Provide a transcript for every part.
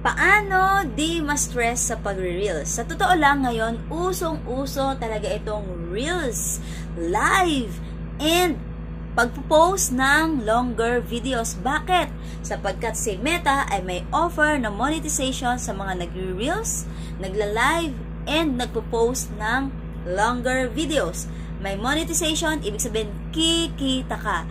Paano di ma-stress sa pagre-reels? Sa totoo lang ngayon, usong-uso talaga itong reels, live, and pagpo-post ng longer videos. Bakit? Sapagkat si Meta ay may offer na monetization sa mga nagre-reels, nagla-live, and nagpo-post ng longer videos. May monetization, ibig sabihin kikita ka.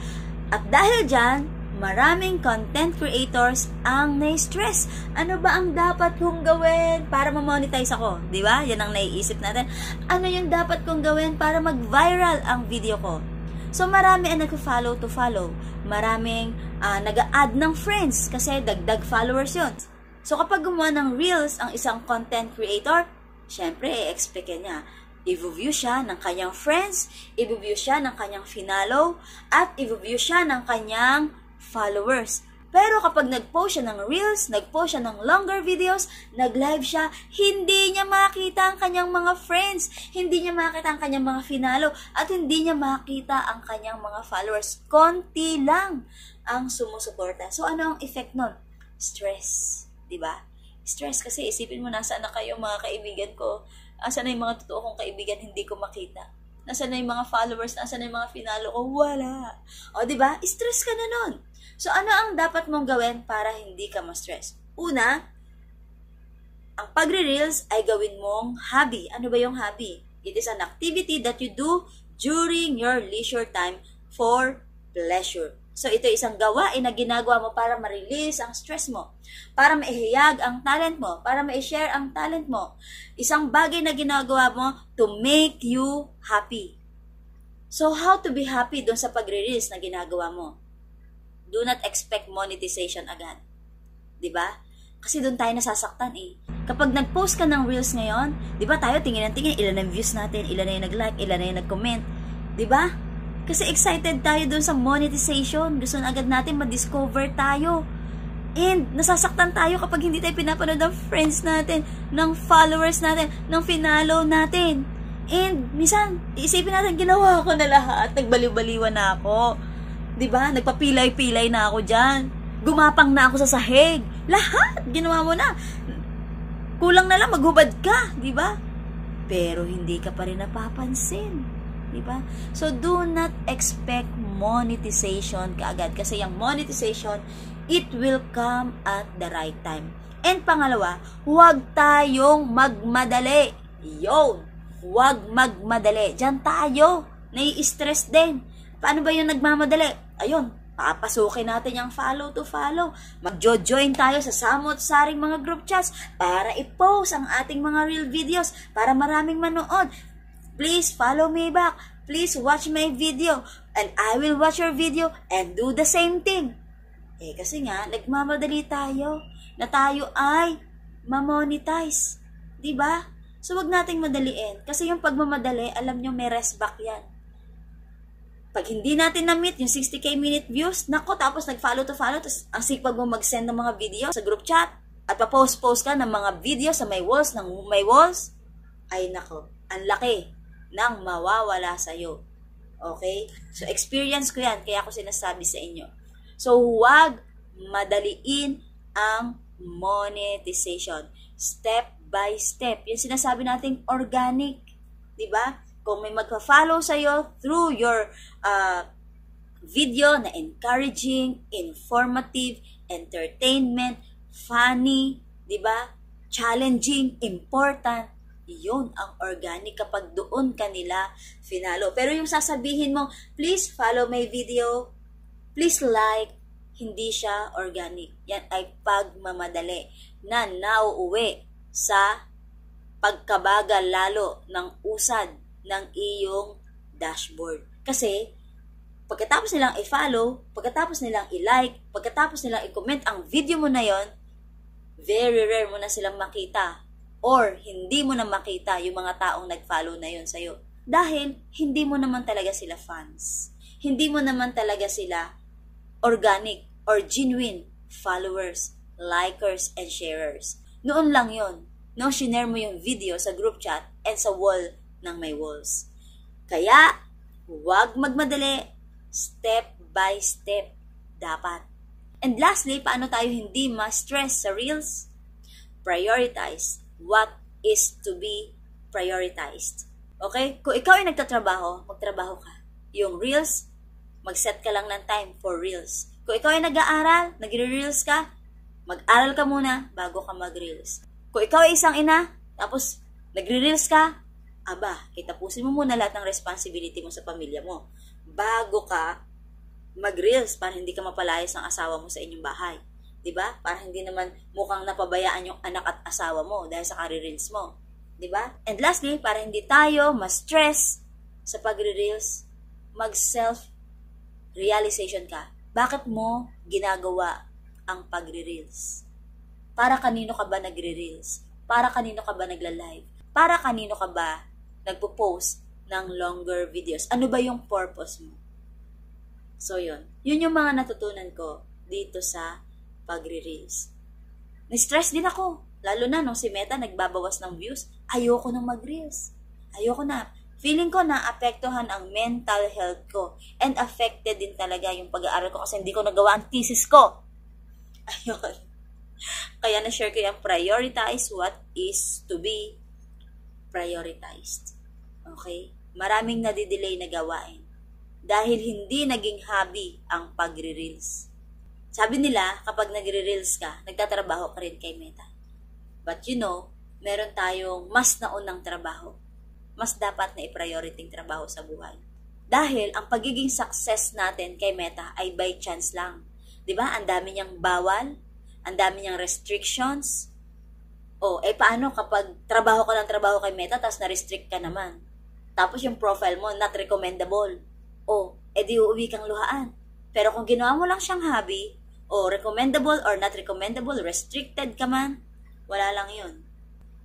At dahil dyan, maraming content creators ang na-stress. Ano ba ang dapat kong gawin para ma-monetize ako? Di ba? Yan ang naiisip natin. Ano yung dapat kong gawin para mag-viral ang video ko? So, marami ang nag-follow to follow. Maraming nag-add ng friends kasi dagdag followers yun. So, kapag gumawa ng reels ang isang content creator, syempre, i-expect niya. I-view siya ng kanyang friends, i-view siya ng kanyang finalo, at i-view siya ng kanyang followers. Pero kapag nag-post siya ng reels, nag-post siya ng longer videos, nag-live siya, hindi niya makita ang kanyang mga friends, hindi niya makita ang kanyang mga finalo, at hindi niya makita ang kanyang mga followers. Konti lang ang sumusuporta. So ano ang effect nun? Stress. Diba? Stress kasi isipin mo nasaan na kayo mga kaibigan ko, asan na yung mga totoo kong kaibigan, hindi ko makita. Nasaan na yung mga followers, nasaan na yung mga finalo ko, wala. O diba? Stress ka na nun. So, ano ang dapat mong gawin para hindi ka ma-stress? Una, ang pagre-reels ay gawin mong hobby. Ano ba yung hobby? It is an activity that you do during your leisure time for pleasure. So, ito isang gawain na ginagawa mo para ma-release ang stress mo, para maihayag ang talent mo, para ma-share ang talent mo. Isang bagay na ginagawa mo to make you happy. So, how to be happy doon sa pagre-reels na ginagawa mo? Do not expect monetization agad. Diba? Kasi doon tayo nasasaktan eh. Kapag nag-post ka ng reels ngayon, diba tayo tingin ng tingin, ilan ang views natin, ilan na yung nag-like, ilan na yung nag-comment. Diba? Kasi excited tayo doon sa monetization. Gusto na agad natin ma-discover tayo. And nasasaktan tayo kapag hindi tayo pinapanood ng friends natin, ng followers natin, ng finalo natin. And minsan, isipin natin, ginawa ko na lahat. Nagbaliw-baliwan na ako. Diba? Nagpapilay-pilay na ako dyan. Gumapang na ako sa sahig. Lahat, ginawa mo na. Kulang na lang, maghubad ka. Diba? Pero hindi ka pa rin napapansin. Diba? So, do not expect monetization kaagad. Kasi yung monetization, it will come at the right time. And pangalawa, huwag tayong magmadali. Yun! Huwag magmadali. Diyan tayo. Nai-stress din. Paano ba yung nagmamadali? Ayun, papasukin natin yung follow to follow. Mag-join tayo sa samot-saring mga group chats para i-post ang ating mga real videos para maraming manood. Please follow me back. Please watch my video. And I will watch your video and do the same thing. Eh kasi nga, nagmamadali tayo na tayo ay ma-monetize. Diba? So wag nating madaliin. Kasi yung pagmamadali, alam nyo may rest back yan. Pag hindi natin na-meet yung 60k minute views, nako, tapos nag-follow to follow, tapos ang sipag mo mag-send ng mga video sa group chat, at pa-post-post ka ng mga video sa may walls, ay nako, ang laki ng mawawala sa'yo. Okay? So, experience ko yan, kaya ako sinasabi sa inyo. So, huwag madaliin ang monetization. Step by step. Yung sinasabi nating organic. Diba? Kung may magpa-follow sa'yo through your video na encouraging, informative, entertainment, funny, diba? Challenging, important, yun ang organic kapag doon kanila finalo. Pero yung sasabihin mo, please follow my video, please like, hindi siya organic. Yan ay pagmamadali na nauuwi sa pagkabagal lalo ng usad ng iyong dashboard. Kasi, pagkatapos nilang i-follow, pagkatapos nilang i-like, pagkatapos nilang i-comment ang video mo na yon, very rare mo na silang makita or hindi mo na makita yung mga taong nag-follow na yon sa'yo. Dahil, hindi mo naman talaga sila fans. Hindi mo naman talaga sila organic or genuine followers, likers, and sharers. Noon lang yon. Noong shinare mo yung video sa group chat and sa wall ng may walls. Kaya, huwag magmadali. Step by step dapat. And lastly, paano tayo hindi ma-stress sa reels? prioritize what is to be prioritized. Okay? Kung ikaw ay nagtatrabaho, magtrabaho ka. Yung reels, mag-set ka lang ng time for reels. Kung ikaw ay nag-aaral, nagre-reels ka, mag-aral ka muna bago ka mag-reels. Kung ikaw ay isang ina, tapos nagre-reels ka, itapusin mo muna lahat ng responsibility mo sa pamilya mo bago ka mag-reels para hindi ka mapalayas ng asawa mo sa inyong bahay. Diba? Para hindi naman mukhang napabayaan yung anak at asawa mo dahil sa kare-reels mo. Diba? And lastly, para hindi tayo ma-stress sa pagre-reels, mag-self-realization ka. Bakit mo ginagawa ang pagre-reels? Para kanino ka ba nagre-reels? Para kanino ka ba nagla-live? Para kanino ka ba nagpo-post ng longer videos? Ano ba yung purpose mo? So yun. Yun yung mga natutunan ko dito sa pagre-reels. Ni-stress din ako. Lalo na nung si Meta nagbabawas ng views. Ayoko nang mag-reels. Ayoko na. Feeling ko na apektuhan ang mental health ko. And affected din talaga yung pag-aaral ko kasi hindi ko nagawa ang thesis ko. Ayun. Kaya na-share ko yung prioritize what is to be prioritized. Okay? Maraming nadidelay na gawain. Dahil hindi naging hobby ang pagre-reels. Sabi nila, kapag nagre-reels ka, nagtatrabaho ka rin kay Meta. But you know, meron tayong mas naunang trabaho. Mas dapat na i-priority trabaho sa buhay. Dahil ang pagiging success natin kay Meta ay by chance lang. Diba? Ang dami niyang bawal, ang dami niyang restrictions. Paano kapag trabaho ka ng trabaho kay Meta tapos na-restrict ka naman? Tapos yung profile mo, not recommendable. Di uuwi kang luhaan. Pero kung ginawa mo lang siyang hobby, recommendable or not recommendable, restricted ka man, wala lang yun.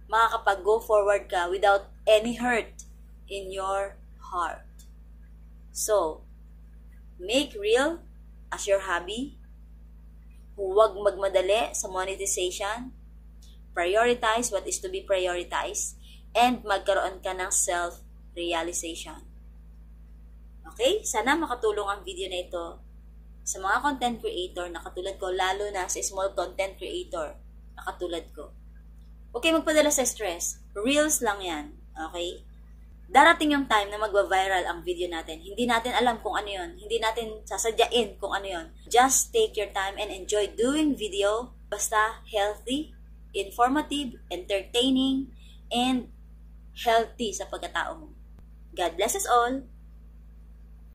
Makakapag-go forward ka without any hurt in your heart. So, make real as your hobby. Huwag magmadali sa monetization. Prioritize what is to be prioritized. And magkaroon ka ng self-realization. Okay? Sana makatulong ang video na ito sa mga content creator na katulad ko, lalo na sa small content creator na katulad ko. Okay, magpadala sa stress. Reels lang yan. Okay? Darating yung time na magwa-viral ang video natin. Hindi natin alam kung ano yun. Hindi natin sasadyain kung ano yun. Just take your time and enjoy doing video. Basta healthy, informative, entertaining, and healthy sa pagkatao mo. God bless us all.